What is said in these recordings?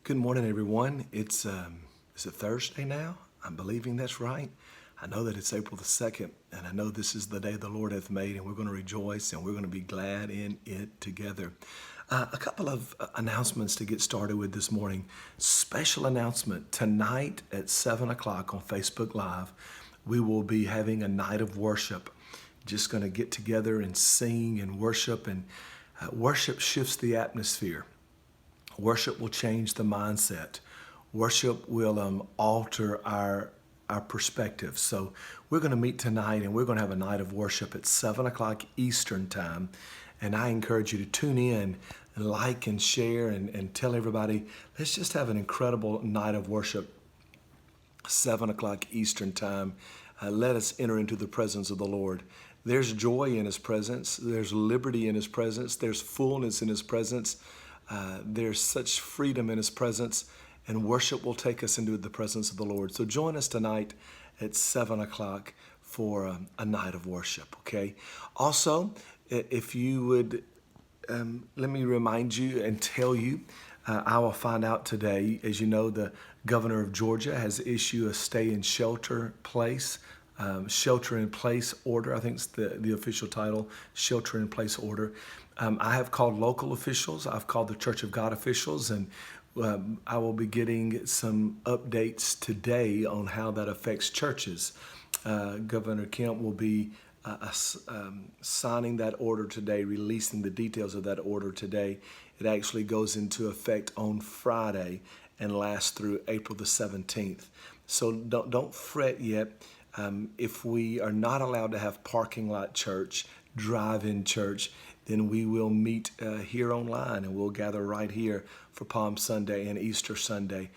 Good morning, everyone. Is it Thursday now? I'm believing that's right. I know that it's April the 2nd, and I know this is the day the Lord hath made, and we're going to rejoice and we're going to be glad in it together. A couple of announcements to get started with this morning. Special announcement tonight at 7 o'clock on Facebook Live, we will be having a night of worship. Just going to get together and sing and worship, and worship shifts the atmosphere. Worship will change the mindset. Worship will alter our perspective. So we're going to meet tonight, and we're going to have a night of worship at 7 o'clock Eastern time. And I encourage you to tune in and like and share and tell everybody, let's just have an incredible night of worship, 7 o'clock Eastern time. Let us enter into the presence of the Lord. There's joy in His presence. There's liberty in His presence. There's fullness in His presence. There's such freedom in His presence, and worship will take us into the presence of the Lord. So join us tonight at 7 o'clock for a night of worship, okay? Also, if you would, let me remind you and tell you, I will find out today. As you know, the governor of Georgia has issued a stay in shelter in place order. I think it's the official title, shelter in place order. I have called local officials. I've called the Church of God officials, and I will be getting some updates today on how that affects churches. Governor Kemp will be signing that order today, releasing the details of that order today. It actually goes into effect on Friday and lasts through April the 17th. So don't fret yet. If we are not allowed to have parking lot church, drive-in church, then we will meet here online, and we'll gather right here for Palm Sunday and Easter Sunday.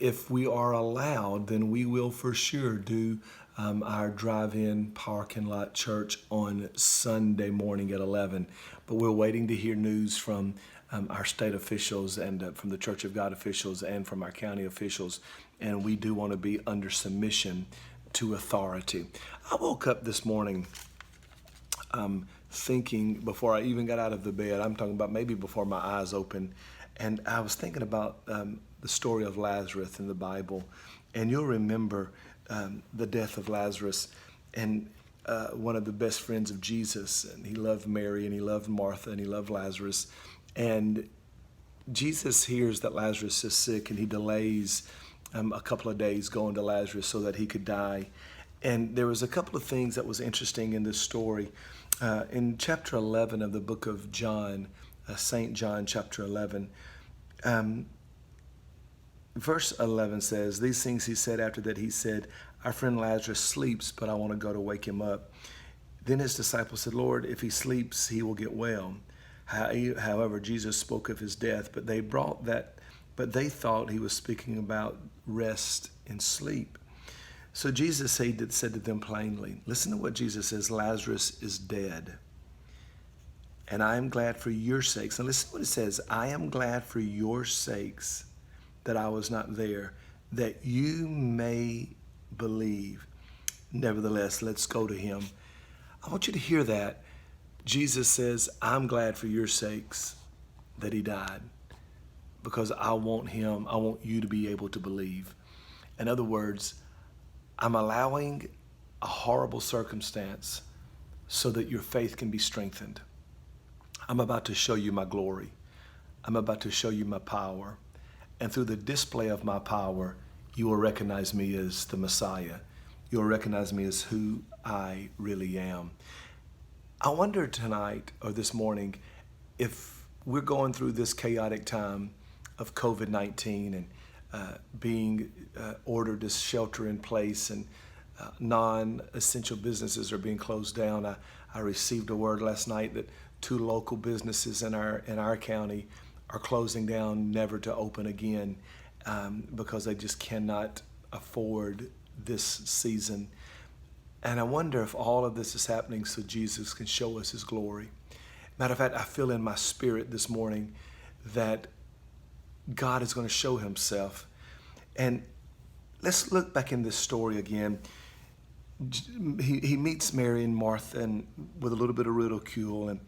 If we are allowed, then we will for sure do our drive-in parking lot church on Sunday morning at 11. But we're waiting to hear news from our state officials and from the Church of God officials and from our county officials. And we do want to be under submission to authority. I woke up this morning thinking, before I even got out of the bed, I'm talking about maybe before my eyes opened, and I was thinking about the story of Lazarus in the Bible. And you'll remember the death of Lazarus, and one of the best friends of Jesus, and he loved Mary and he loved Martha and he loved Lazarus. And Jesus hears that Lazarus is sick, and he delays a couple of days going to Lazarus so that he could die. And there was a couple of things that was interesting in this story. In chapter 11 of the book of John, St. John chapter 11, verse 11 says, "These things he said after that he said, 'Our friend Lazarus sleeps, but I want to go to wake him up.' Then his disciples said, 'Lord, if he sleeps, he will get well.' However, Jesus spoke of his death, but they thought he was speaking about rest and sleep. So Jesus said to them plainly, listen to what Jesus says, Lazarus is dead. And I am glad for your sakes. And listen to what it says, I am glad for your sakes that I was not there, that you may believe. Nevertheless, let's go to him." I want you to hear that. Jesus says, I'm glad for your sakes that he died, because I want you to be able to believe. In other words, I'm allowing a horrible circumstance so that your faith can be strengthened. I'm about to show you my glory. I'm about to show you my power. And through the display of my power, you will recognize me as the Messiah. You'll recognize me as who I really am. I wonder tonight or this morning, if we're going through this chaotic time of COVID-19 and being ordered to shelter in place, and non-essential businesses are being closed down. I received a word last night that 2 local businesses in our county are closing down, never to open again, because they just cannot afford this season. And I wonder if all of this is happening so Jesus can show us his glory. Matter of fact, I feel in my spirit this morning that God is going to show himself. And let's look back in this story again. He meets Mary and Martha, and with a little bit of ridicule. And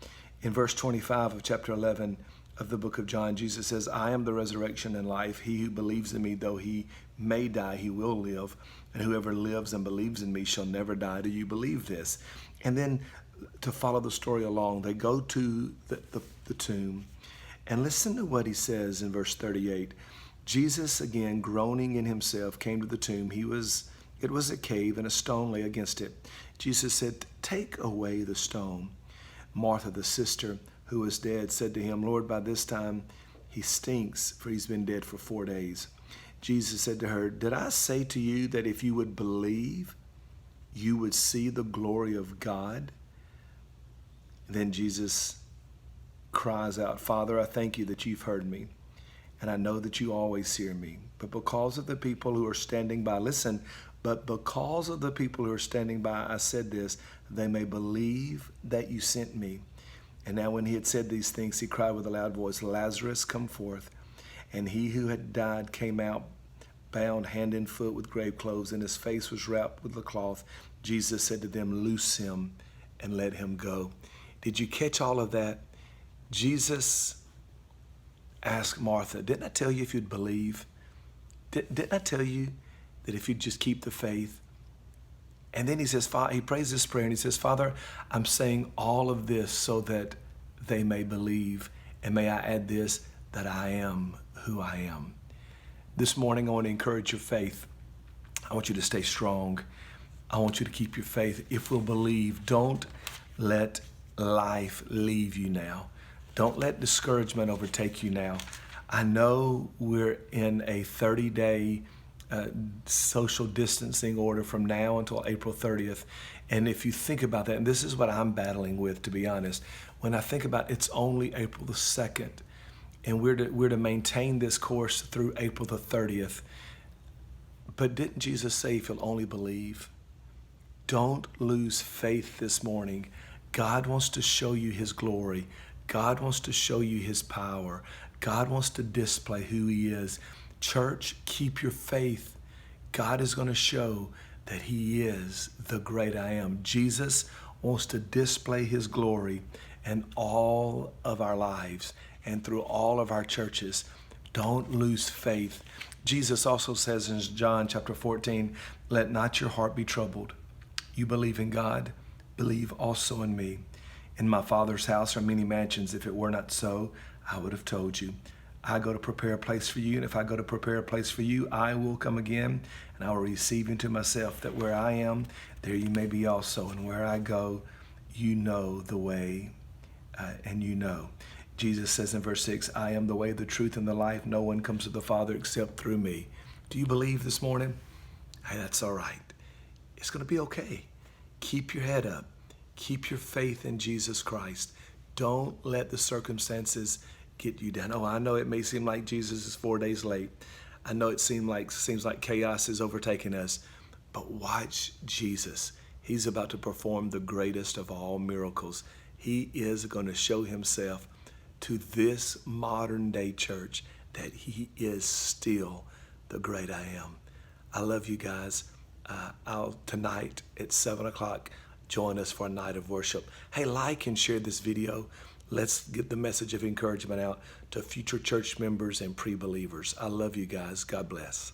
in verse 25 of chapter 11, of the book of John, Jesus says, I am the resurrection and life. He who believes in me, though he may die, he will live. And whoever lives and believes in me shall never die. Do you believe this? And then to follow the story along, they go to the tomb. And listen to what he says in verse 38. Jesus, again, groaning in himself, came to the tomb. It was a cave, and a stone lay against it. Jesus said, take away the stone. Martha, the sister who was dead, said to him, Lord, by this time he stinks, for he's been dead for 4 days. Jesus said to her, did I say to you that if you would believe, you would see the glory of God? Then Jesus cries out, Father, I thank you that you've heard me, and I know that you always hear me. But because of the people who are standing by, listen, but because of the people who are standing by, I said this, they may believe that you sent me. And now when he had said these things, he cried with a loud voice, Lazarus, come forth. And he who had died came out, bound hand and foot with grave clothes, and his face was wrapped with a cloth. Jesus said to them, loose him and let him go. Did you catch all of that? Jesus asked Martha, didn't I tell you if you'd believe? Didn't I tell you that if you'd just keep the faith? And then he says, he prays this prayer and he says, Father, I'm saying all of this so that they may believe. And may I add this, that I am who I am. This morning, I want to encourage your faith. I want you to stay strong. I want you to keep your faith. If we'll believe, don't let life leave you now. Don't let discouragement overtake you now. I know we're in a 30-day social distancing order from now until April 30th. And if you think about that, and this is what I'm battling with, to be honest, when I think about it's only April the 2nd, and we're to maintain this course through April the 30th. But didn't Jesus say if you'll only believe? Don't lose faith this morning. God wants to show you his glory. God wants to show you his power. God wants to display who he is. Church, keep your faith. God is going to show that he is the great I am. Jesus wants to display his glory in all of our lives and through all of our churches. Don't lose faith. Jesus also says in John chapter 14, let not your heart be troubled. You believe in God, believe also in me. In my Father's house are many mansions. If it were not so, I would have told you. I go to prepare a place for you, and if I go to prepare a place for you, I will come again, and I will receive you to myself, that where I am, there you may be also. And where I go, you know the way, and you know. Jesus says in verse 6, I am the way, the truth, and the life. No one comes to the Father except through me. Do you believe this morning? Hey, that's all right. It's going to be okay. Keep your head up. Keep your faith in Jesus Christ. Don't let the circumstances get you down. Oh, I know it may seem like Jesus is 4 days late. I know it seems like chaos is overtaking us. But watch Jesus. He's about to perform the greatest of all miracles. He is going to show himself to this modern day church that he is still the great I am. I love you guys. Tonight at 7 o'clock, join us for a night of worship. Hey, like and share this video. Let's get the message of encouragement out to future church members and pre-believers. I love you guys. God bless.